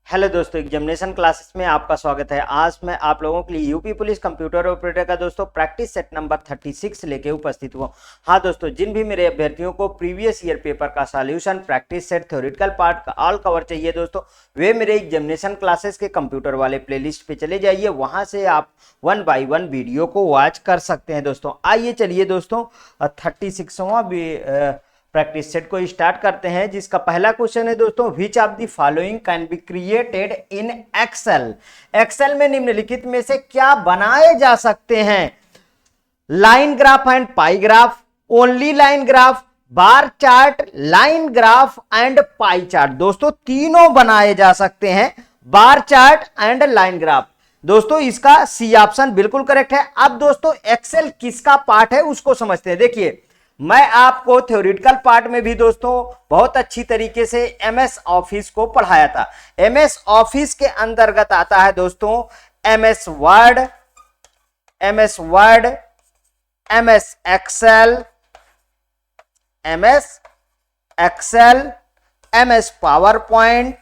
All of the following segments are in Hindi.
हेलो दोस्तों, एग्जामिनेशन क्लासेस में आपका स्वागत है। आज मैं आप लोगों के लिए यूपी पुलिस कंप्यूटर ऑपरेटर का दोस्तों प्रैक्टिस सेट नंबर 36 लेके उपस्थित हुआ। हाँ दोस्तों, जिन भी मेरे अभ्यर्थियों को प्रीवियस ईयर पेपर का solution, practice set, theoretical part का ऑल कवर चाहिए दोस्तों, वे मेरे एग्जामिनेशन क्लासेस के कंप्यूटर वाले प्लेलिस्ट पे चले जाइए। वहां से आप 1 बाय 1 वीडियो को वॉच कर सकते हैं दोस्तों। आइए चलिए दोस्तों 36वां प्रैक्टिस सेट को स्टार्ट करते हैं, जिसका पहला क्वेश्चन है दोस्तों, which of the following can be created in Excel. Excel में निम्नलिखित में से क्या बनाए जा सकते हैं? Line graph and pie graph, only line graph, bar chart, line graph and pie chart. दोस्तों तीनों बनाए जा सकते हैं, bar chart and line graph. दोस्तों इसका सी ऑप्शन बिल्कुल करेक्ट है। अब दोस्तों एक्सेल किसका पार्ट है उसको समझते हैं। देखिए, मैं आपको थ्योरेटिकल पार्ट में भी दोस्तों बहुत अच्छी तरीके से एमएस ऑफिस को पढ़ाया था। एमएस ऑफिस के अंतर्गत आता है दोस्तों MS Word, MS Excel, MS PowerPoint,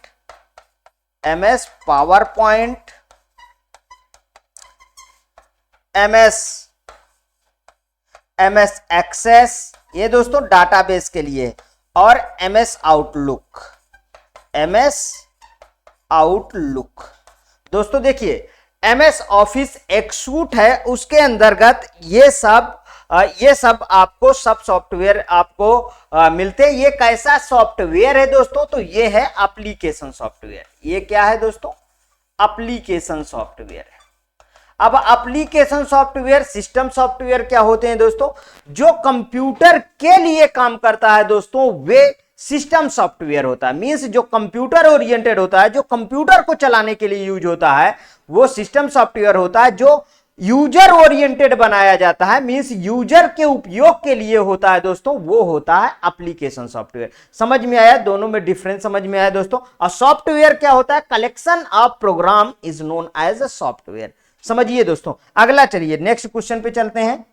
MS Access, ये दोस्तों डाटाबेस के लिए, और एमएस आउटलुक। दोस्तों देखिए, एमएस ऑफिस एक सूट है, उसके अंतर्गत ये सब आपको सब सॉफ्टवेयर आपको मिलते हैं। ये कैसा सॉफ्टवेयर है दोस्तों? तो ये है एप्लीकेशन सॉफ्टवेयर। ये क्या है दोस्तों? एप्लीकेशन सॉफ्टवेयर है। अब एप्लीकेशन सॉफ्टवेयर, सिस्टम सॉफ्टवेयर क्या होते हैं दोस्तों? जो कंप्यूटर के लिए काम करता है दोस्तों, वे सिस्टम सॉफ्टवेयर होता है। मींस जो कंप्यूटर ओरिएंटेड होता है, जो कंप्यूटर को चलाने के लिए यूज होता है, वो सिस्टम सॉफ्टवेयर होता है। जो यूजर ओरिएंटेड बनाया जाता है, मींस यूजर के उपयोग के लिए होता है दोस्तों, वो होता है एप्लीकेशन सॉफ्टवेयर। समझ में आया? दोनों में डिफरेंस समझ में आया दोस्तों। और सॉफ्टवेयर क्या होता है? Collection of program is known as a software. समझिए दोस्तों। अगला चलिए नेक्स्ट क्वेश्चन पे चलते हैं।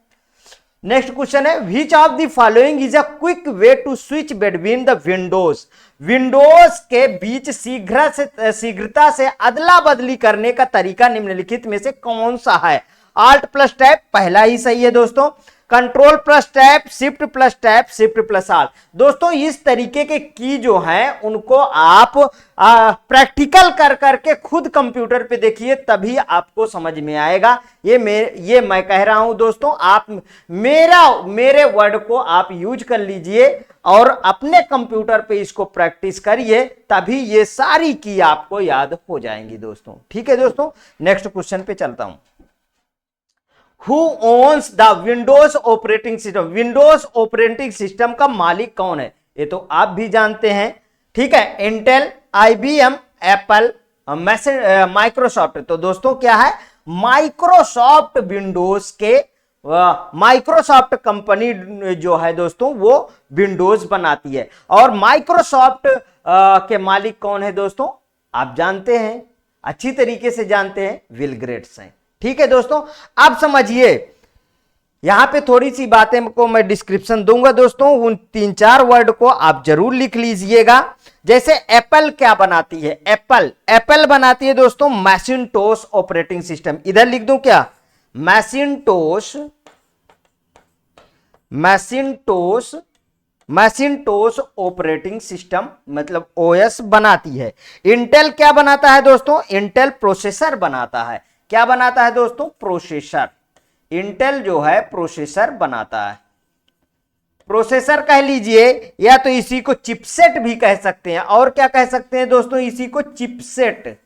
नेक्स्ट क्वेश्चन है, which of the following is a quick way to switch between the windows. Windows के बीच शीघ्रता से अदला बदली करने का तरीका निम्नलिखित में से कौन सा है? आल्ट प्लस टैब पहला ही सही है दोस्तों। Control plus tab, shift plus tab, shift plus alt. दोस्तों इस तरीके के की जो हैं उनको आप प्रैक्टिकल कर करके खुद कंप्यूटर पे देखिए, तभी आपको समझ में आएगा। ये मैं कह रहा हूं दोस्तों, आप मेरे वर्ड को आप यूज कर लीजिए और अपने कंप्यूटर पे इसको प्रैक्टिस करिए, तभी ये सारी की आपको याद हो जाएंगी दोस्तों। ठीक है दोस्तों, नेक्स्ट क्वेश्चन पे चलता हूं। Who owns the Windows operating system? Windows operating system का मालिक कौन है? ये तो आप भी जानते हैं। ठीक है, इंटेल, आईबीएम, एप्पल, माइक्रोसॉफ्ट। तो दोस्तों क्या है? माइक्रोसॉफ्ट विंडोज के माइक्रोसॉफ्ट कंपनी जो है दोस्तों, वो विंडोज बनाती है। और माइक्रोसॉफ्ट के मालिक कौन है दोस्तों? आप जानते हैं, अच्छी तरीके से जानते हैं, बिल गेट्स हैं। ठीक है दोस्तों, अब समझिए, यहां पे थोड़ी सी बातें को मैं डिस्क्रिप्शन दूंगा दोस्तों, उन 3-4 वर्ड को आप जरूर लिख लीजिएगा। जैसे एप्पल क्या बनाती है? एप्पल बनाती है दोस्तों मैकिन्टोश ऑपरेटिंग सिस्टम। इधर लिख दूं क्या? मैकिन्टोश ऑपरेटिंग सिस्टम, मतलब ओएस बनाती है। इंटेल क्या बनाता है दोस्तों? इंटेल प्रोसेसर बनाता है। क्या बनाता है दोस्तों? प्रोसेसर। इंटेल जो है प्रोसेसर बनाता है। प्रोसेसर कह लीजिए, या तो इसी को चिपसेट भी कह सकते हैं। और क्या कह सकते हैं दोस्तों? इसी को चिपसेट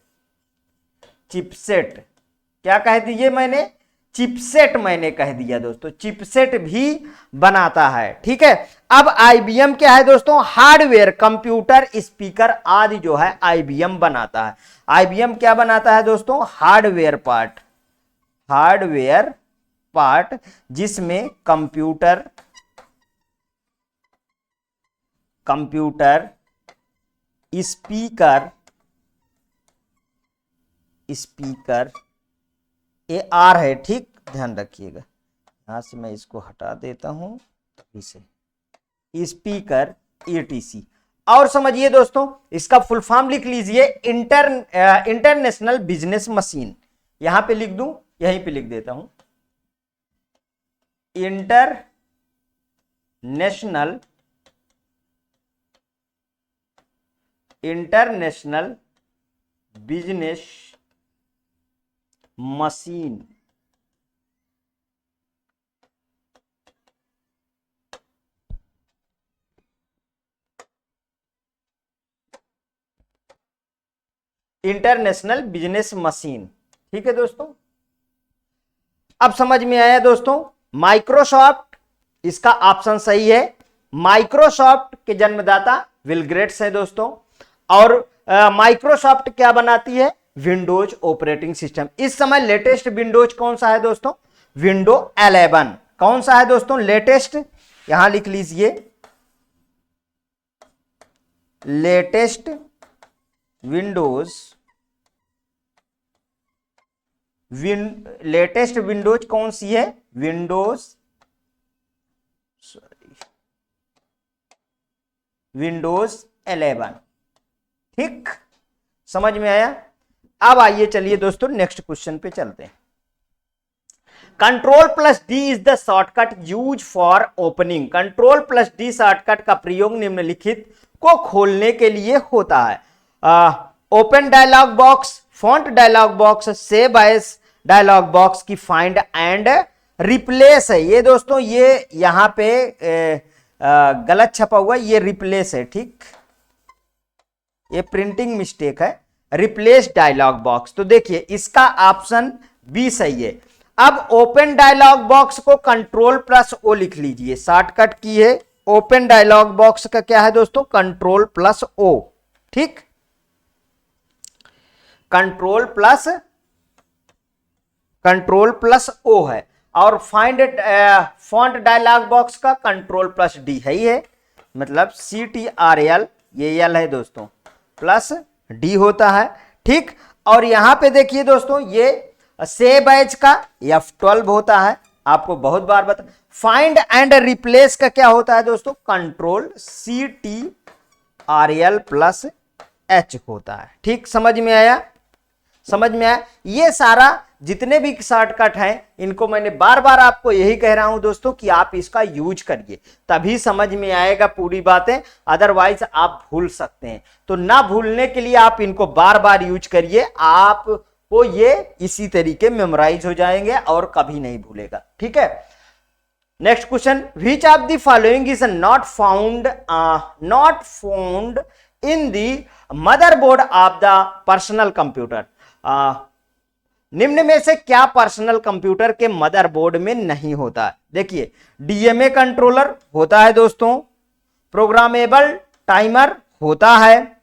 क्या कह दीजिए? मैंने चिपसेट मैंने कह दिया दोस्तों, चिपसेट भी बनाता है। ठीक है, अब आईबीएम क्या है दोस्तों? हार्डवेयर, कंप्यूटर, स्पीकर आदि जो है आईबीएम बनाता है। आईबीएम क्या बनाता है दोस्तों? हार्डवेयर पार्ट, जिसमें कंप्यूटर, स्पीकर, ये आर है। ठीक, ध्यान रखिएगा। यहां से मैं इसको हटा देता हूं, इसे स्पीकर, एटीसी। और समझिए दोस्तों, इसका फुल फॉर्म लिख लीजिए, इंटरनेशनल बिजनेस मशीन। यहां पे लिख दूं, यहीं पे लिख देता हूं, international business machine. International business machine, ठीक है दोस्तों। अब समझ में आया दोस्तों, माइक्रोसॉफ्ट, इसका ऑप्शन सही है। माइक्रोसॉफ्ट के जन्मदाता बिल गेट्स हैं दोस्तों। और माइक्रोसॉफ्ट क्या बनाती है? Windows operating system. इस समय लेटेस्ट विंडोज कौन सा है दोस्तों? विंडो 11। कौन सा है दोस्तों लेटेस्ट? यहां लिख लीजिए, लेटेस्ट लेटेस्ट विंडोज कौन सी है? विंडोज 11। ठीक, समझ में आया। अब आइए चलिए दोस्तों नेक्स्ट क्वेश्चन पे चलते हैं। Control plus D is the shortcut use for opening. Control plus D shortcut का प्रयोग निम्नलिखित को खोलने के लिए होता है। Open dialog box, font dialog box, save as dialog box की फाइंड एंड रिप्लेस है। ये दोस्तों ये यहां पे गलत छपा हुआ, ये रिप्लेस है। ठीक, ये प्रिंटिंग मिस्टेक है, रिप्लेस डायलॉग बॉक्स। तो देखिए इसका ऑप्शन बी सही है। अब ओपन डायलॉग बॉक्स को कंट्रोल प्लस ओ लिख लीजिए, शॉर्टकट की है। ओपन डायलॉग बॉक्स का क्या है दोस्तों? Control plus O. ठीक, कंट्रोल प्लस ओ है। और फाइंड फॉन्ट डायलॉग बॉक्स का कंट्रोल प्लस डी है ही है, मतलब CTRL, ये एल है दोस्तों, प्लस डी होता है। ठीक, और यहां पे देखिए दोस्तों ये सेव एज का F12 होता है, आपको बहुत बार बता। फाइंड एंड रिप्लेस का क्या होता है दोस्तों? कंट्रोल CTRL प्लस H होता है। ठीक, समझ में आया? समझ में आया? ये सारा जितने भी शॉर्टकट हैं, इनको मैंने बार बार आपको यही कह रहा हूं दोस्तों कि आप इसका यूज करिए, तभी समझ में आएगा पूरी बातें, अदरवाइज आप भूल सकते हैं। तो ना भूलने के लिए आप इनको बार बार यूज करिए, आपको ये इसी तरीके मेमोराइज हो जाएंगे और कभी नहीं भूलेगा। ठीक है, next question, which of the following is not found in the motherboard of the personal computer. निम्न में से क्या पर्सनल कंप्यूटर के मदरबोर्ड में नहीं होता? देखिए, DMA कंट्रोलर होता है दोस्तों, प्रोग्रामेबल टाइमर होता है,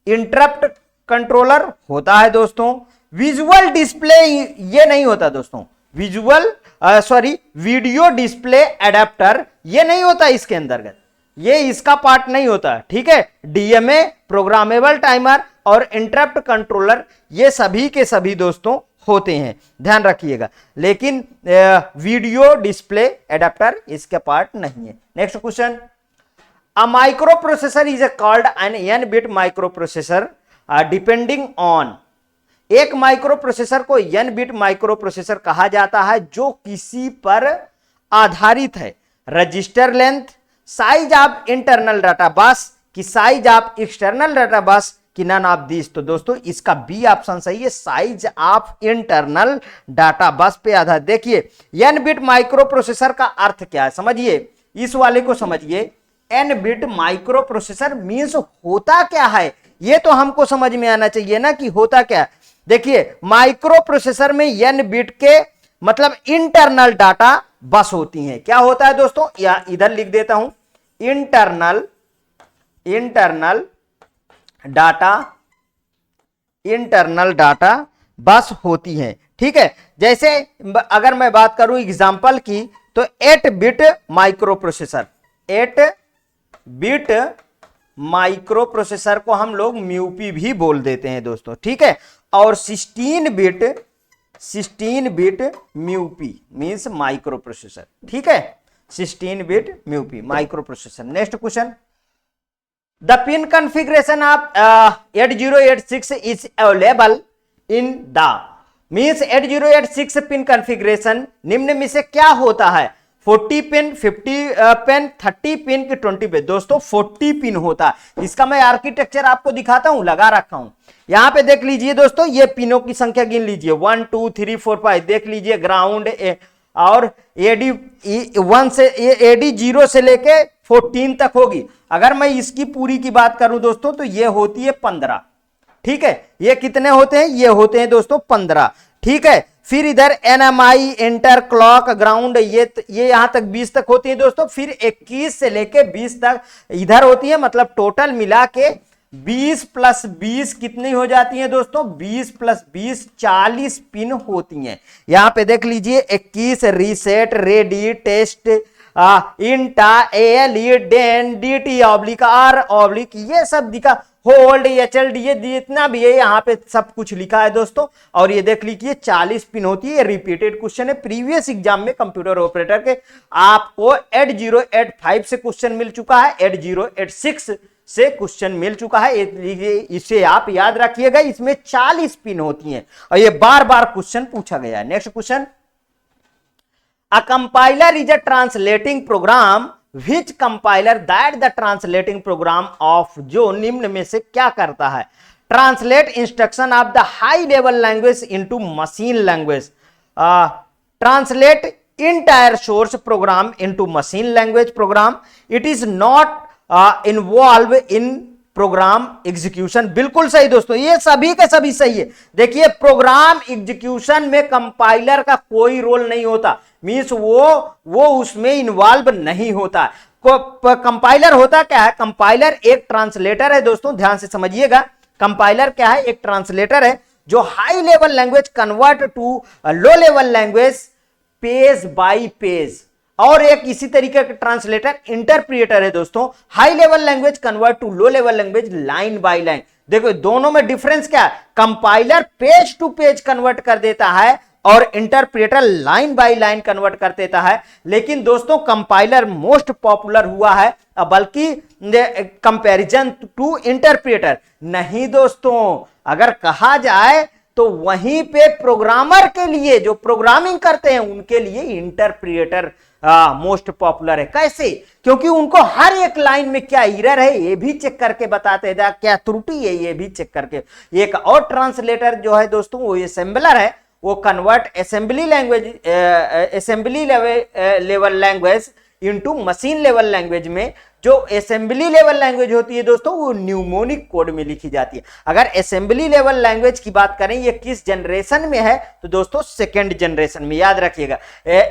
इंटरप्ट कंट्रोलर होता है दोस्तों, विजुअल डिस्प्ले ये नहीं होता दोस्तों, वीडियो डिस्प्ले एडेप्टर ये नहीं होता इसके अंतर्गत, ये इसका पार्ट नहीं होता। ठीक है, DMA, प्रोग्रामेबल टाइमर और इंटरप्ट कंट्रोलर ये सभी के सभी दोस्तों होते हैं, ध्यान रखिएगा, लेकिन वीडियो डिस्प्ले एडेप्टर इसके पार्ट नहीं है। Next question, a micro processor is called an n bit micro processor depending on. एक माइक्रो प्रोसेसर को n बिट माइक्रो प्रोसेसर कहा जाता है जो किसी पर आधारित है? Register length, size of internal data बस की साइज ऑफ एक्सटर्नल डाटा बस कि नन ऑफ दिस। तो दोस्तों इसका बी ऑप्शन सही है, साइज ऑफ इंटरनल डाटा बस पे आधार। देखिए n बिट माइक्रो प्रोसेसर का अर्थ क्या है समझिए, इस वाले को समझिए। n bit micro processor means होता क्या है, ये तो हमको समझ में आना चाहिए ना कि होता क्या। देखिए माइक्रो प्रोसेसर में n बिट के मतलब इंटरनल डाटा बस होती हैं। क्या होता है दोस्तों, या इधर लिख देता हूं, इंटरनल डाटा बस होती हैं। ठीक है, जैसे अगर मैं बात करूं एग्जांपल की, तो 8 bit micro processor, 8 bit micro processor को हम लोग म्यूपी भी बोल देते हैं दोस्तों। ठीक है, और 16 bit mu P means microprocessor. ठीक है, 16 bit mu P microprocessor. Next question, the pin configuration of 8086 is available in the means 8086 pin configuration निम्न में से क्या होता है? 40 पिन, 50 पिन, 30 पिन की 20 पिन। दोस्तों 40 पिन होता है। इसका मैं आर्किटेक्चर आपको दिखाता हूं, लगा रखा हूं। यहां पे देख लीजिए दोस्तों, ये पिनों की संख्या गिन लीजिए 1 2 3 4 5। देख लीजिए ग्राउंड और एडी 1 से एडी 0 से लेके 14 तक होगी। अगर मैं इसकी पूरी की बात करूं दोस्तों तो ये होती है 15। ठीक है, ये कितने होते हैं? ये होते हैं दोस्तों 15। ठीक है, फिर इधर एनएमआई, इंटर, क्लॉक, ग्राउंड, ये यहां तक 20 तक होती है दोस्तों। फिर 21 से लेके 20 तक इधर होती है। मतलब टोटल मिला के 20 प्लस 20 कितनी हो जाती है दोस्तों? 20 प्लस 20 40 पिन होती हैं। यहां पे देख लीजिए 21 रीसेट, रेडी, टेस्ट, इंटा, एएलई, डेन, डीटी ऑब्लिक, आर ऑब्लिक, ये सब दिखा, होल्ड, एचएलडी, ये जितना भी है यहाँ पे सब कुछ लिखा है दोस्तों। और ये देख लीजिए 40 पिन होती है। रिपीटेड क्वेश्चन है, प्रीवियस एग्जाम में कंप्यूटर ऑपरेटर के आपको 8085 से क्वेश्चन मिल चुका है, 8086 से क्वेश्चन मिल चुका है। इसे आप याद रखिएगा, इसमें 40 पिन होती हैं और ये बार बार क्वेश्चन पूछा गया है। Next question, A compiler is a translating program which compiler that the translating program of जो निम्न में से क्या करता है? Translate instruction of the high level language into machine language. Translate entire source program into machine language program. It is not involved in program execution. बिल्कुल सही दोस्तों, ये सभी के सभी सही है। देखिए प्रोग्राम एग्जीक्यूशन में कंपाइलर का कोई रोल नहीं होता। मींस वो उसमें इन्वॉल्व नहीं होता। कंपाइलर होता क्या है? कंपाइलर एक ट्रांसलेटर है दोस्तों, ध्यान से समझिएगा। कंपाइलर क्या है? एक ट्रांसलेटर है जो high level language convert to low level language page by page. और एक इसी तरीके का ट्रांसलेटर इंटरप्रिएटर है दोस्तों, high level language convert to low level language line by line. देखो दोनों में डिफरेंस क्या है? Compiler page to page convert कर देता है और interpreter line by line convert कर देता है। लेकिन दोस्तों कंपाइलर मोस्ट पॉपुलर हुआ है बल्कि कंपैरिजन टू इंटरप्रिएटर नहीं दोस्तों। अगर कहा जाए तो वहीं पे प्रोग्रामर के लिए, जो प्रोग्रामिंग करते हैं उनके लिए इंटरप्रिएटर मोस्ट पॉपुलर है। कैसे? क्योंकि उनको हर एक लाइन में क्या एरर है ये भी चेक करके बताते हैं, क्या त्रुटि है ये भी चेक करके। एक और ट्रांसलेटर जो है दोस्तों वो असेंबलर है, वो convert assembly language, assembly level language into machine level language में। जो असेंबली लेवल लैंग्वेज होती है दोस्तों वो न्यूमोनिक कोड में लिखी जाती है। अगर असेंबली लेवल लैंग्वेज की बात करें ये किस जनरेशन में है तो दोस्तों सेकंड जनरेशन में, याद रखिएगा।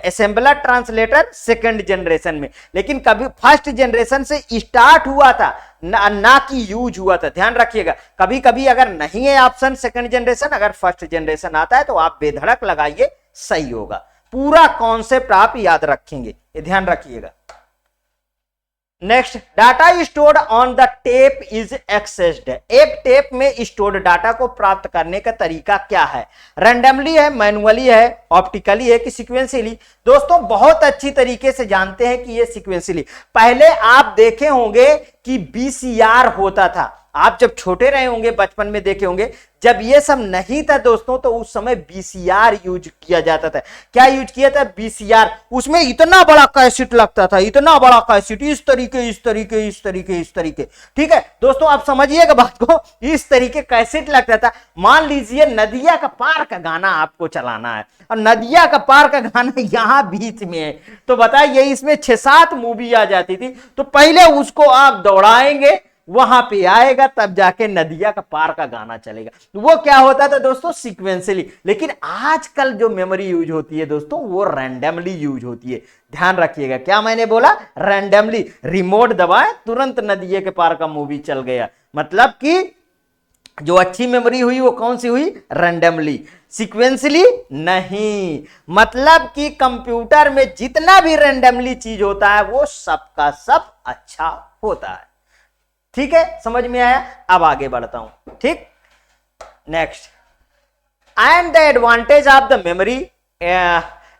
असेंबलर ट्रांसलेटर सेकंड जनरेशन में, लेकिन कभी फर्स्ट जनरेशन से स्टार्ट हुआ था ना कि यूज हुआ था। ध्यान रखिएगा, कभी कभी अगर नहीं है ऑप्शन सेकंड जनरेशन, अगर फर्स्ट जनरेशन आता है तो आप बेधड़क लगाइए, सही होगा। पूरा कॉन्सेप्ट आप याद रखेंगे, ये ध्यान रखिएगा। Next, data stored on the tape is accessed. एक टेप में स्टोर्ड डाटा को प्राप्त करने का तरीका क्या है? रैंडमली है, मैनुअली है, ऑप्टिकली है कि सीक्वेंशियली? दोस्तों बहुत अच्छी तरीके से जानते हैं कि ये सीक्वेंशियली। पहले आप देखे होंगे कि बीसीआर होता था, आप जब छोटे रहे होंगे बचपन में देखे होंगे, जब ये सब नहीं था दोस्तों तो उस समय बीसीआर यूज किया जाता था। क्या यूज किया था? बीसीआर। उसमें इतना बड़ा कैसेट लगता था, इतना बड़ा कैसेट, इस तरीके इस तरीके इस तरीके इस तरीके। ठीक है दोस्तों, आप समझिएगा बात को, इस तरीके कैसेट लगता था। मान लीजिए नदिया का पार का गाना आपको चलाना है और नदिया का पार का गाना यहां बीच में है, तो बताइए इसमें 6-7 मूवी आ जाती थी। तो पहले उसको आप दौड़ाएंगे, वहां पे आएगा, तब जाके नदिया का पार का गाना चलेगा। तो वो क्या होता था दोस्तों? सीक्वेंशियली। लेकिन आजकल जो मेमोरी यूज होती है दोस्तों वो रैंडमली यूज होती है। ध्यान रखिएगा, क्या मैंने बोला? रैंडमली। रिमोट दबाए तुरंत नदिया के पार का मूवी चल गया। मतलब कि जो अच्छी मेमोरी हुई वो कौन सी हुई? रैंडमली। सीक्वेंशियली नहीं। मतलब कि कंप्यूटर में जितना भी रैंडमली चीज होता है वो सबका सब अच्छा होता है। ठीक है, समझ में आया? अब आगे बढ़ता हूं। ठीक, next, and the advantage of the memory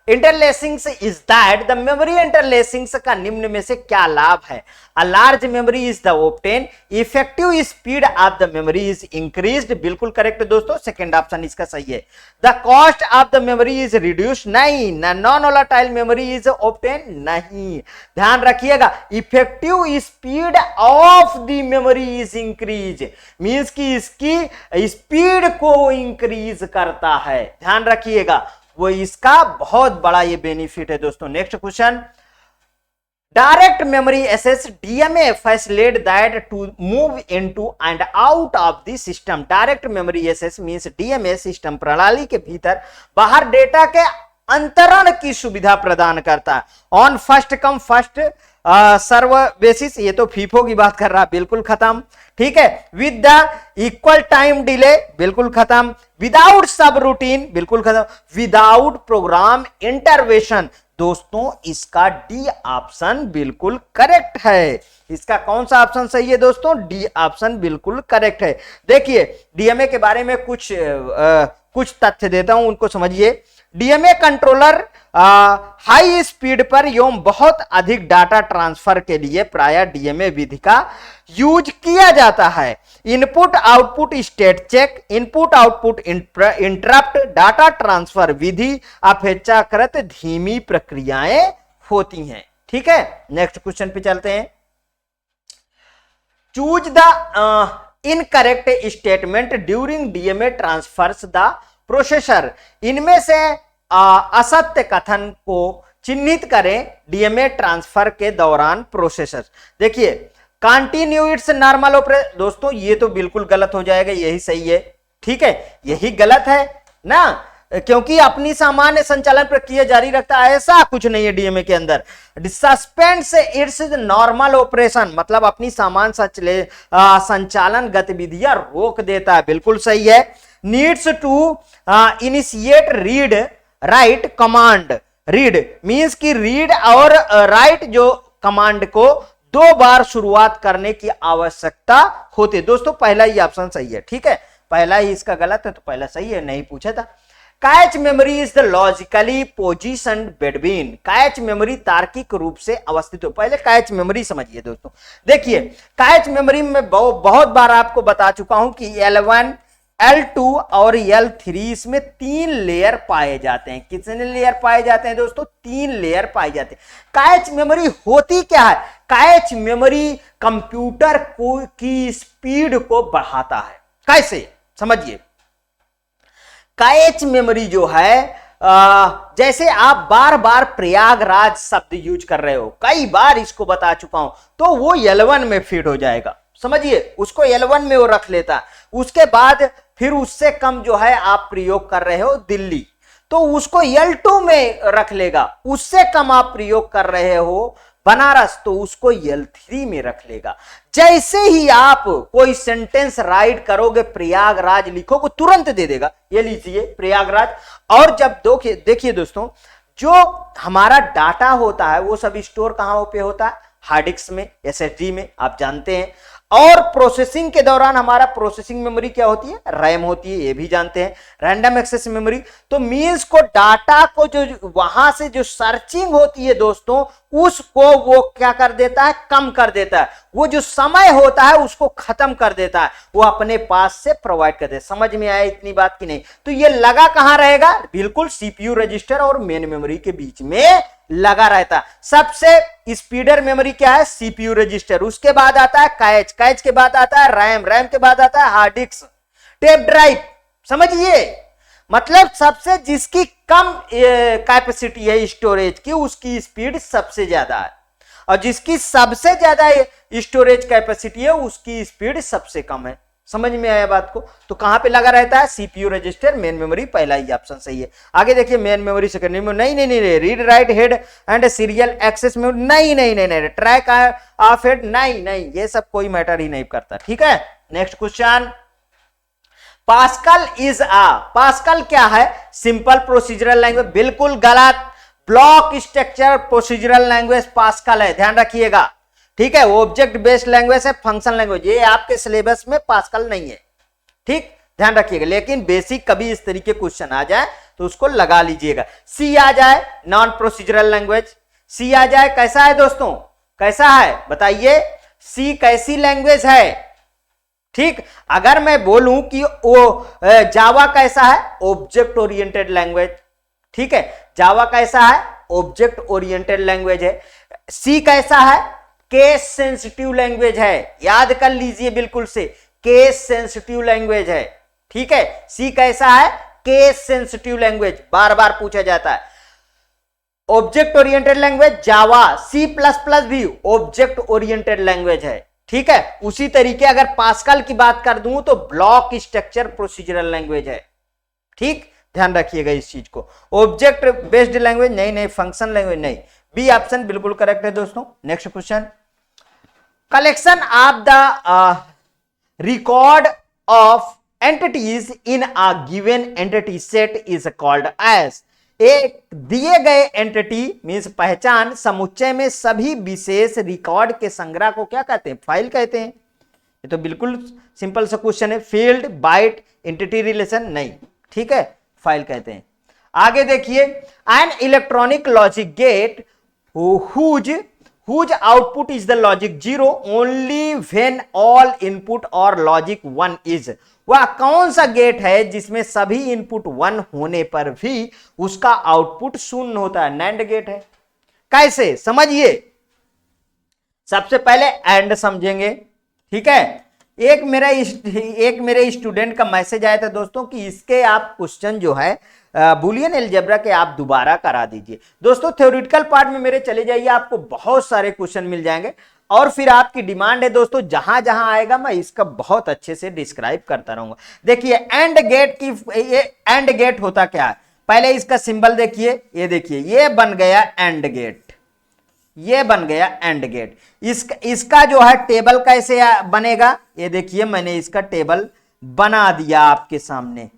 interlacings is that the memory interlacings का निम्न में से क्या लाभ है? A large memory is the obtain, effective speed of the memory is increased, बिल्कुल करेक्ट दोस्तों, सेकंड ऑप्शन इसका सही है। The cost of the memory is reduce, नहीं। Non volatile memory is obtain, नहीं। ध्यान रखिएगा, effective speed of the memory is increase, means कि इसकी स्पीड को इंक्रीज करता है, ध्यान रखिएगा, वो इसका बहुत बड़ा ये बेनिफिट है दोस्तों। Next question, direct memory access DMA facilitate that to move into and out of the system. Direct memory access means DMA system प्रणाली के भीतर बाहर डेटा के अंतरण की सुविधा प्रदान करता है। On first come first serve basis, ये तो फीफो की बात कर रहा, बिल्कुल खत्म, ठीक है। With the equal time delay, बिल्कुल खत्म। विदाउट सब रूटीन, बिल्कुल खत्म। विदाउट प्रोग्राम इंटरवेंशन, दोस्तों इसका डी ऑप्शन बिल्कुल करेक्ट है। इसका कौन सा ऑप्शन सही है दोस्तों? डी ऑप्शन बिल्कुल करेक्ट है। देखिए डीएमए के बारे में कुछ तथ्य देता हूं, उनको समझिए। डीएमए कंट्रोलर हाई स्पीड पर एवं बहुत अधिक डाटा ट्रांसफर के लिए प्रायः डीएमए विधि का यूज किया जाता है। Input output state check, input output interrupt, data transfer विधि अपेक्षाकृत धीमी प्रक्रियाएं होती हैं, ठीक है। नेक्स्ट क्वेश्चन पे चलते हैं। Choose the incorrect statement during DMA transverse the processor, इनमें से असत्य कथन को चिन्हित करें डीएमए ट्रांसफर के दौरान प्रोसेसर। देखिए कंटिन्यू इट्स नॉर्मल ऑपरेशन, दोस्तों ये तो बिल्कुल गलत हो जाएगा, यही सही है, ठीक है, यही गलत है ना, क्योंकि अपनी सामान्य संचालन प्रक्रिया जारी रखता है, ऐसा कुछ नहीं है डीएमए के अंदर। सस्पेंड्स इट्स नॉर्मल ऑपरेशन, मतलब अपनी सामान्य संचालन गतिविधियां रोक देता है, बिल्कुल सही है। Needs to initiate read write command, read means की रीड और राइट जो कमांड को 2 बार शुरुआत करने की आवश्यकता होती है। दोस्तों पहला ही ऑप्शन सही है, ठीक है, पहला ही इसका गलत है तो पहला सही है, नहीं पूछा था। Cache memory is the logically positioned between, cache memory तार्किक रूप से अवस्थित हो। पहले कैच मेमोरी समझिए दोस्तों। देखिए कैच मेमोरी में बहुत बार आपको बता चुका हूं कि L1 L2 और L3 इसमें 3 लेयर पाए जाते हैं। कितने लेयर पाए जाते हैं दोस्तों? 3 लेयर पाए जाते हैं। कैच मेमोरी होती क्या है? कैच मेमोरी कंप्यूटर की स्पीड को बढ़ाता है। कैसे? समझिए, कैच मेमोरी जो है जैसे आप बार बार प्रयागराज शब्द यूज कर रहे हो, कई बार इसको बता चुका हूं, तो वो L1 में फिट हो जाएगा, समझिए, उसको L1 में वो रख लेता है। उसके बाद फिर उससे कम जो है आप प्रयोग कर रहे हो दिल्ली, तो उसको L2 में रख लेगा। उससे कम आप प्रयोग कर रहे हो बनारस, तो उसको L3 में रख लेगा। जैसे ही आप कोई सेंटेंस राइट करोगे, प्रयागराज लिखोगे, तुरंत दे देगा, ये लीजिए प्रयागराज। और जब देखिए दोस्तों, जो हमारा डाटा होता है वो सब स्टोर कहां पे होता है? हार्ड डिस्क में, SSD में, आप जानते हैं। और प्रोसेसिंग के दौरान हमारा प्रोसेसिंग मेमोरी क्या होती है? रैम होती है, ये भी जानते हैं। रैंडम एक्सेस मेमोरी, तो मींस को डाटा को जो वहां से जो सर्चिंग होती है दोस्तों, उसको वो क्या कर देता है? कम कर देता है। वो जो समय होता है उसको खत्म कर देता है, वो अपने पास से प्रोवाइड कर देता है। समझ में आया इतनी बात की नहीं? तो ये लगा कहां रहेगा? बिल्कुल सीपीयू रजिस्टर और मेन मेमोरी के बीच में लगा रहता है। सबसे स्पीडर मेमोरी क्या है? CPU register. उसके बाद आता है कैच, कैच के बाद आता है रैम, रैम के बाद आता है हार्ड डिस्क, टेप ड्राइव। समझिए, मतलब सबसे जिसकी कम कैपेसिटी है स्टोरेज की, उसकी स्पीड सबसे ज्यादा है, और जिसकी सबसे ज्यादा स्टोरेज कैपेसिटी है उसकी स्पीड सबसे कम है। समझ में आया बात को? तो कहां पे लगा रहता है? सीपीयू रजिस्टर, मेन मेमोरी, पहला ही ऑप्शन सही है। आगे देखिए, मेन मेमोरी, सेकेंडरी मेमोरी, नहीं, read write head and serial access memory, नहीं, ट्रैक ऑफ हेड, नहीं, ये सब कोई मैटर ही नहीं करता, ठीक है। Next question, pascal is pascal क्या है? सिंपल प्रोसीजरल लैंग्वेज, बिल्कुल गलत। Block structure procedural language pascal है, ध्यान रखिएगा, ठीक है। ऑब्जेक्ट बेस्ड लैंग्वेज है, फंक्शन लैंग्वेज, ये आपके सिलेबस में पास्कल नहीं है, ठीक, ध्यान रखिएगा। लेकिन बेसिक कभी इस तरीके क्वेश्चन आ जाए तो उसको लगा लीजिएगा। सी आ जाए नॉन प्रोसीजरल लैंग्वेज, सी आ जाए, कैसा है दोस्तों, कैसा है बताइए, सी कैसी लैंग्वेज है। ठीक, अगर मैं बोलूं कि वो जावा कैसा है, ऑब्जेक्ट ओरिएंटेड लैंग्वेज। ठीक है, जावा कैसा है, ऑब्जेक्ट ओरिएंटेड लैंग्वेज है। सी कैसा है, केस सेंसिटिव लैंग्वेज है, याद कर लीजिए बिल्कुल से, केस सेंसिटिव लैंग्वेज है। ठीक है, सी कैसा है, केस सेंसिटिव लैंग्वेज, बार बार पूछा जाता है। Object oriented language Java, C plus plus भी ऑब्जेक्ट ओरिएंटेड लैंग्वेज है। ठीक है, उसी तरीके अगर पास्कल की बात कर दूं तो ब्लॉक स्ट्रक्चर प्रोसीजरल लैंग्वेज है। ठीक, ध्यान रखिएगा इस चीज को। ऑब्जेक्ट बेस्ड लैंग्वेज नहीं, फंक्शन लैंग्वेज नहीं। बी ऑप्शन बिल्कुल करेक्ट है दोस्तों। Next question, collection of the record of entities in a given entity set is called as. एक दिए गए एंटिटी मींस पहचान समुच्चय में सभी विशेष रिकॉर्ड के संग्रह को क्या कहते हैं, फाइल कहते हैं। ये तो बिल्कुल सिंपल सा क्वेश्चन है। फील्ड, बाइट, एंटिटी रिलेशन नहीं, ठीक है, फाइल कहते हैं। आगे देखिए, an electronic logic gate whose output is the logic 0 only when all input or logic 1 is। वह कौन सा गेट है जिसमें सभी इनपुट 1 होने पर भी उसका आउटपुट शून्य होता है, नैंड गेट है। कैसे समझिए, सबसे पहले एंड समझेंगे। ठीक है, एक मेरे स्टूडेंट का मैसेज आया था दोस्तों कि इसके आप क्वेश्चन जो है बुलियन अलजेब्रा के आप दोबारा करा दीजिए। दोस्तों थ्योरेटिकल पार्ट में मेरे चले जाइए, आपको बहुत सारे क्वेश्चन मिल जाएंगे। और फिर आपकी डिमांड है दोस्तों, जहां जहां आएगा मैं इसका बहुत अच्छे से डिस्क्राइब करता रहूंगा। देखिए एंड गेट की, ये एंड गेट होता क्या है, पहले इसका सिंबल देखिए, ये देखिए ये बन गया एंड गेट, ये बन गया एंड गेट। इसका जो है टेबल कैसे बनेगा, ये देखिए मैंने इसका टेबल बना दिया आपके सामने।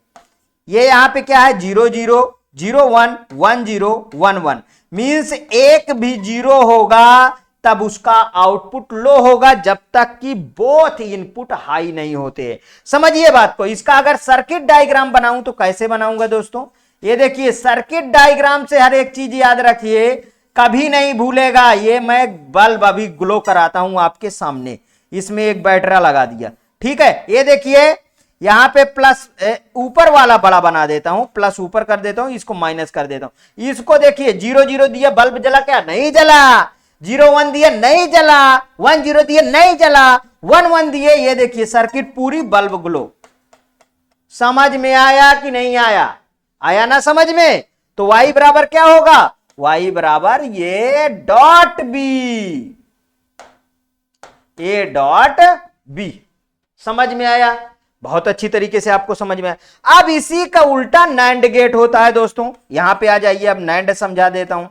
ये यहां पे क्या है, 0 0 0 1 1 0 1 1 मींस एक भी 0 होगा तब उसका आउटपुट लो होगा जब तक कि बोथ इनपुट हाई नहीं होते। समझिए बात को। इसका अगर सर्किट डायग्राम बनाऊं तो कैसे बनाऊंगा दोस्तों, ये देखिए सर्किट डायग्राम से हर एक चीज याद रखिए, कभी नहीं भूलेगा। ये मैं बल्ब अभी ग्लो कराता हूं आपके सामने, इसमें एक बैटरा लगा दिया। ठीक है, ये देखिए यहां पे प्लस ऊपर वाला बड़ा बना देता हूं, प्लस ऊपर कर देता हूं, इसको माइनस कर देता हूं। इसको देखिए 0 0 दिया, बल्ब जला क्या, नहीं जला। 0 1 दिया, नहीं जला। 1 0 दिया, नहीं जला। 1 1 दिए, ये देखिए सर्किट पूरी बल्ब ग्लो। समझ में आया कि नहीं आया, आया ना समझ में। तो y बराबर क्या होगा, y बराबर ये dot B, A dot B. समझ में आया, बहुत अच्छी तरीके से आपको समझ में आया। अब इसी का उल्टा नैंड गेट होता है दोस्तों। यहां पे आ जाइए, अब नैंड समझा देता हूं,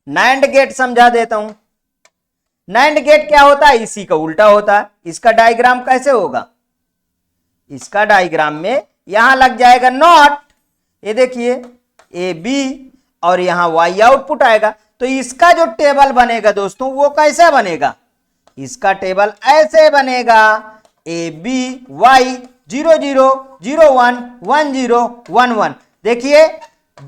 नैंड गेट समझा देता हूं। नैंड गेट क्या होता है, इसी का उल्टा होता है। इसका डायग्राम कैसे होगा, इसका डायग्राम में यहां लग जाएगा नॉट, ये देखिए ए बी, और यहां वाई आउटपुट आएगा। तो इसका जो टेबल बनेगा दोस्तों वो कैसे बनेगा, इसका टेबल ऐसे बनेगा, ए बी वाई 0 0 0 1 1 0 1 1। देखिए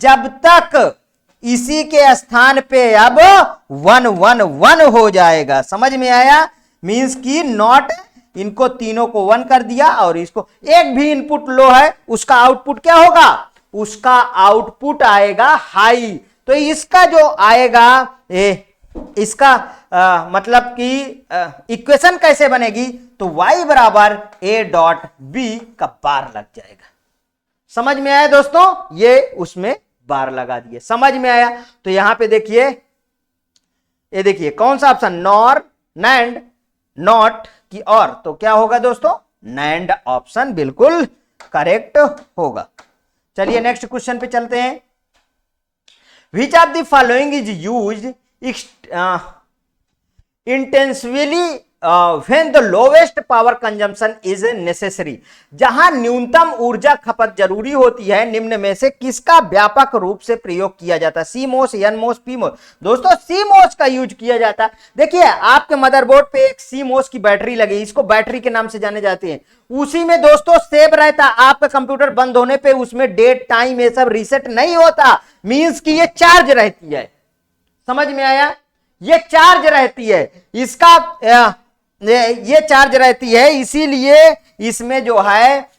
जब तक इसी के स्थान पे अब 1 1 1 हो जाएगा। समझ में आया, मींस की नॉट इनको तीनों को 1 कर दिया, और इसको एक भी इनपुट लो है उसका आउटपुट क्या होगा, उसका आउटपुट आएगा हाई। तो इसका जो आएगा इसका मतलब कि इक्वेशन कैसे बनेगी, तो y बराबर a डॉट बी का बार लग जाएगा। समझ में आया दोस्तों, ये उसमें बार लगा दिए। समझ में आया, तो यहां पे देखिए, ये देखिए कौन सा ऑप्शन, नॉर, नैंड, नॉट की और, तो क्या होगा दोस्तों, नैंड ऑप्शन बिल्कुल करेक्ट होगा। चलिए नेक्स्ट क्वेश्चन पे चलते हैं। विच of the following is used intensively when the lowest power consumption is necessary, जहां न्यूनतम ऊर्जा खपत जरूरी होती है, निम्न में से किसका व्यापक रूप से प्रयोग किया जाता है? CMOS, NMOS, PMOS? दोस्तों सीमोस का यूज किया जाता है। देखिए आपके मदरबोर्ड पे एक सीमोस की बैटरी लगी, इसको बैटरी के नाम से जाने जाते हैं। उसी में दोस्तों सेव रहता, आपका कंप्यूटर बंद होने पे उसमें डेट टाइम ये सब रीसेट नहीं होता, मींस कि ये चार्ज रहती है। समझ में आया? ये चार्ज रहती है, इसका ये चार्ज रहती है, इसीलिए इसमें जो है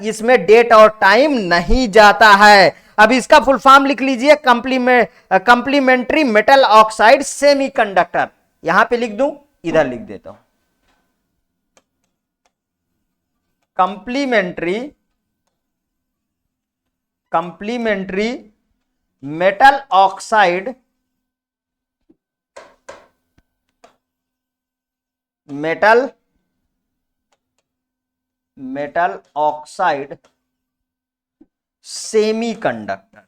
इसमें डेट और टाइम नहीं जाता है। अब इसका फुल फॉर्म लिख लीजिए, कंप्लीमेंट्री मेटल ऑक्साइड सेमीकंडक्टर। यहां पे लिख दूं, इधर लिख देता हूं, complementary metal oxide metal oxide semiconductor.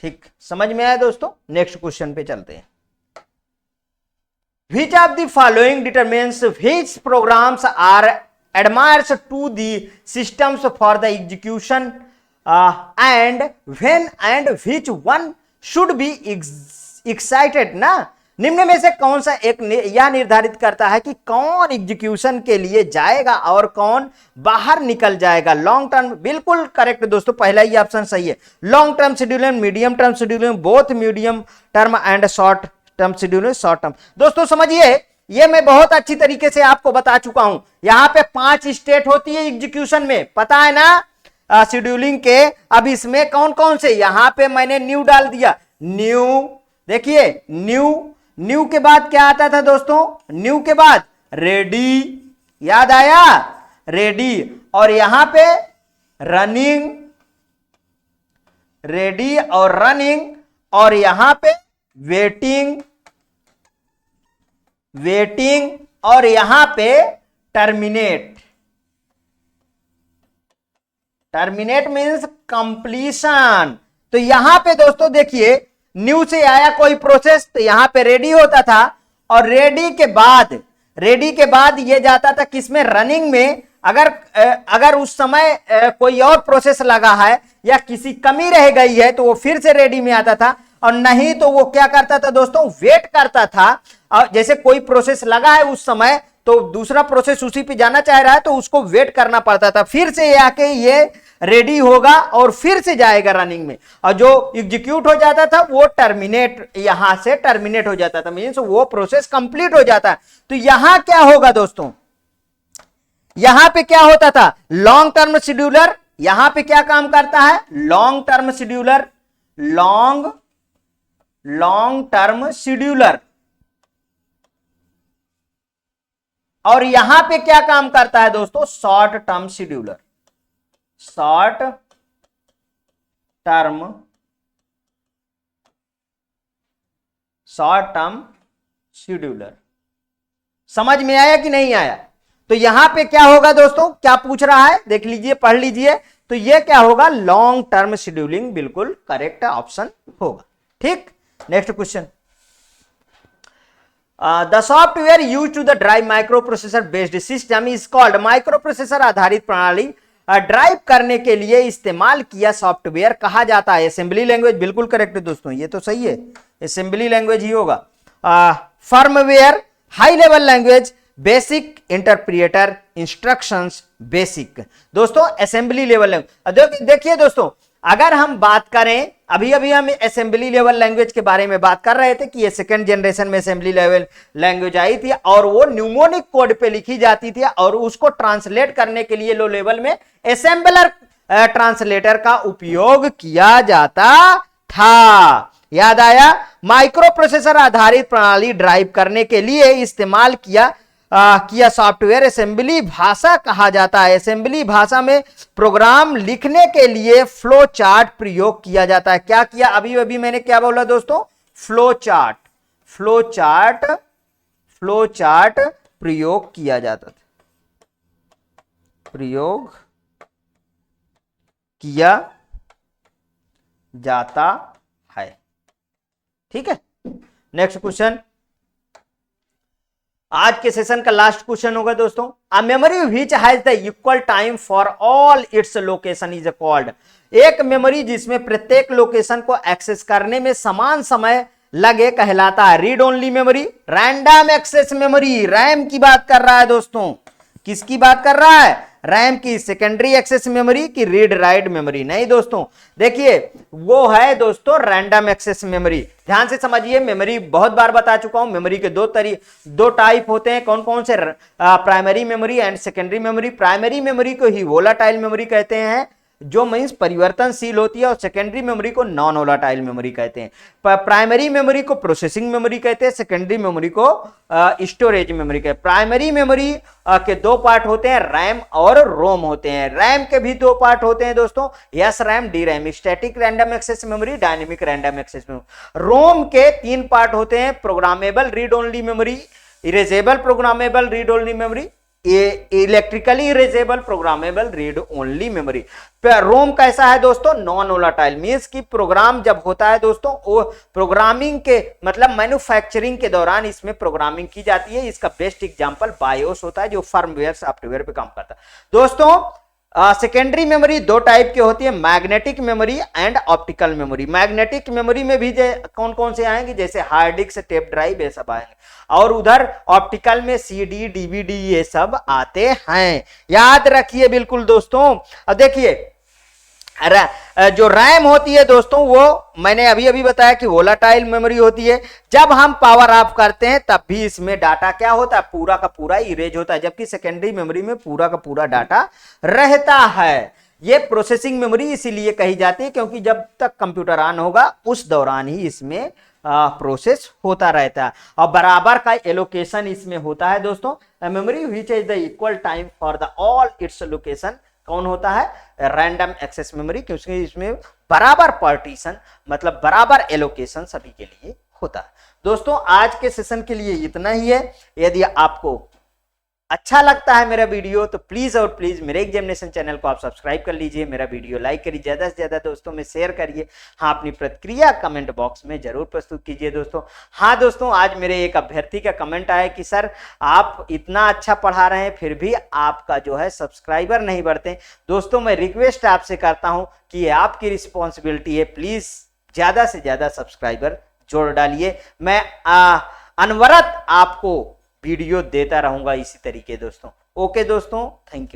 ठीक, समझ में आया दोस्तों? नेक्स्ट क्वेश्चन पे चलते हैं। Which of the following determines which programs are adheres to the systems for the execution and when and which one should be excited? ना, निम्न में से कौन सा एक यह निर्धारित करता है कि कौन एग्जीक्यूशन के लिए जाएगा और कौन बाहर निकल जाएगा? लॉन्ग टर्म, बिल्कुल करेक्ट दोस्तों, पहला ही ऑप्शन सही है। Long term scheduler, medium term scheduler, both medium term and short term scheduler, short term. दोस्तों समझिए, ये मैं बहुत अच्छी तरीके से आपको बता चुका हूं। यहां पे 5 स्टेट होती है एग्जीक्यूशन में, पता है ना शेड्यूलिंग के। अब इसमें कौन कौन से, यहां पे मैंने न्यू डाल दिया, न्यू। देखिए न्यू के बाद क्या आता था दोस्तों? न्यू के बाद रेडी, याद आया? रेडी। और यहां पे रनिंग, रेडी और रनिंग, और यहां पे वेटिंग, और यहां पे टर्मिनेट। Terminate means completion. तो यहां पे दोस्तों देखिए, न्यू से आया कोई प्रोसेस तो यहां पे रेडी होता था, और रेडी के बाद ये जाता था किसमें? रनिंग में। अगर उस समय कोई और प्रोसेस लगा है या किसी कमी रह गई है तो वो फिर से रेडी में आता था, और नहीं तो वो क्या करता था दोस्तों? वेट करता था। और जैसे कोई प्रोसेस लगा है उस समय, तो दूसरा प्रोसेस उसी पे जाना चाह रहा है तो उसको वेट करना पड़ता था, फिर से ये आके ये रेडी होगा और फिर से जाएगा रनिंग में। और जो एग्जीक्यूट हो जाता था वो टर्मिनेट, यहां से टर्मिनेट हो जाता था, मींस वो प्रोसेस कंप्लीट हो जाता है। तो यहां क्या होगा दोस्तों? यहां पे क्या होता था? लॉन्ग टर्म शेड्यूलर यहां पे क्या काम करता है? Long term scheduler, long term scheduler. और यहां पे क्या काम करता है दोस्तों? Short term scheduler, short term scheduler. समझ में आया कि नहीं आया? तो यहां पे क्या होगा दोस्तों? क्या पूछ रहा है देख लीजिए, पढ़ लीजिए। तो ये क्या होगा? लॉन्ग टर्म शेड्यूलिंग, बिल्कुल करेक्ट ऑप्शन होगा। ठीक, next question. The software use to the drive microprocessor based system is called, microprocessor आधारित प्रणाली ड्राइव करने के लिए इस्तेमाल किया सॉफ्टवेयर कहा जाता है। असेंबली लैंग्वेज, बिल्कुल करेक्ट है दोस्तों, ये तो सही है, असेंबली लैंग्वेज ही होगा। Firmware, high level language, basic interpreter, instructions basic. दोस्तों असेंबली लेवल लैंग्वेज, देखिए दोस्तों, अगर हम बात करें, अभी हम असेंबली लेवल लैंग्वेज के बारे में बात कर रहे थे कि ये सेकंड जनरेशन में असेंबली लेवल लैंग्वेज आई थी और वो न्यूमोनिक कोड पे लिखी जाती थी और उसको ट्रांसलेट करने के लिए लो लेवल में असेंबलर ट्रांसलेटर का उपयोग किया जाता था। याद आया? माइक्रो प्रोसेसर आधारित प्रणाली ड्राइव करने के लिए इस्तेमाल किया सॉफ्टवेयर असेंबली भाषा कहा जाता है। असेंबली भाषा में प्रोग्राम लिखने के लिए फ्लो चार्ट प्रयोग किया जाता है। क्या किया? अभी मैंने क्या बोला दोस्तों? फ्लो चार्ट प्रयोग किया जाता था, प्रयोग किया जाता है। ठीक है, नेक्स्ट क्वेश्चन, आज के सेशन का लास्ट क्वेश्चन होगा दोस्तों, a memory which has the equal time for all its location is called. एक मेमोरी जिसमें प्रत्येक लोकेशन को एक्सेस करने में समान समय लगे कहलाता है read only memory, random access memory, RAM की बात कर रहा है दोस्तों, किसकी बात कर रहा है, रैम की, सेकेंडरी एक्सेस मेमोरी की रीड राइट मेमोरी, नहीं दोस्तों, देखिए वो है दोस्तों रैंडम एक्सेस मेमोरी। ध्यान से समझिए, मेमोरी बहुत बार बता चुका हूं, मेमोरी के दो टाइप होते हैं, कौन कौन से, primary memory and secondary memory. Primary memory को ही वोलाटाइल मेमोरी कहते हैं, जो मींस परिवर्तनशील होती है, और सेकेंडरी मेमोरी को नॉन वोलाटाइल मेमोरी कहते हैं। प्राइमरी मेमोरी को प्रोसेसिंग मेमोरी कहते हैं, सेकेंडरी मेमोरी को स्टोरेज मेमोरी कहते हैं। प्राइमरी मेमोरी के दो पार्ट होते हैं, रैम और रोम होते हैं। रैम के भी दो पार्ट होते हैं दोस्तों, S RAM, D RAM, static random access memory, dynamic random access memory. ROM के तीन पार्ट होते हैं, programmable read only memory, erasable programmable read only memory, electrically erasable programmable read only memory. ROM कैसा है दोस्तों, नॉन वोलाटाइल, मींस कि प्रोग्राम जब होता है दोस्तों, वो प्रोग्रामिंग के मतलब मैन्युफैक्चरिंग के दौरान इसमें प्रोग्रामिंग की जाती है। इसका बेस्ट एग्जांपल बायोस होता है, जो फर्मवेयर सॉफ्टवेयर पे काम करता है दोस्तों। सेकेंडरी मेमोरी दो टाइप की होती है, magnetic memory and optical memory. Magnetic memory में भी कौन कौन से आएंगे, जैसे हार्ड डिस्क, टेप ड्राइव, ये सब आएंगे, और उधर ऑप्टिकल में सीडी, डीवीडी, ये सब आते हैं, याद रखिए बिल्कुल दोस्तों। अब देखिए जो रैम होती है दोस्तों, वो मैंने अभी अभी बताया कि वोलाटाइल मेमोरी होती है। जब हम पावर ऑफ करते हैं तब भी इसमें डाटा क्या होता है, पूरा का पूरा इरेज होता है, जबकि सेकेंडरी मेमोरी में पूरा का पूरा डाटा रहता है। ये प्रोसेसिंग मेमोरी इसीलिए कही जाती है क्योंकि जब तक कंप्यूटर ऑन होगा उस दौरान ही इसमें प्रोसेस होता रहता है, और बराबर का एलोकेशन इसमें होता है दोस्तों। Memory which is the equal time for the all its location कौन होता है, रैंडम एक्सेस मेमोरी, क्योंकि इसमें बराबर पार्टीशन मतलब बराबर एलोकेशन सभी के लिए होता है। दोस्तों आज के सेशन के लिए इतना ही है। यदि आपको अच्छा लगता है मेरा वीडियो तो प्लीज और प्लीज मेरे एग्जामिनेशन चैनल को आप सब्सक्राइब कर लीजिए, मेरा वीडियो लाइक करिए, ज्यादा से ज्यादा दोस्तों में शेयर करिए। हाँ, अपनी प्रतिक्रिया कमेंट बॉक्स में जरूर प्रस्तुत कीजिए दोस्तों। हाँ दोस्तों, आज मेरे एक अभ्यर्थी का कमेंट आया कि सर आप इतना अच्छा पढ़ा रहे हैं फिर भी आपका जो है सब्सक्राइबर नहीं बढ़ते। दोस्तों मैं रिक्वेस्ट आपसे करता हूं कि ये आपकी रिस्पॉन्सिबिलिटी है, प्लीज ज्यादा से ज्यादा सब्सक्राइबर जोड़ डालिए। मैं अनवरत आपको वीडियो देता रहूंगा इसी तरीके दोस्तों। ओके दोस्तों, थैंक यू।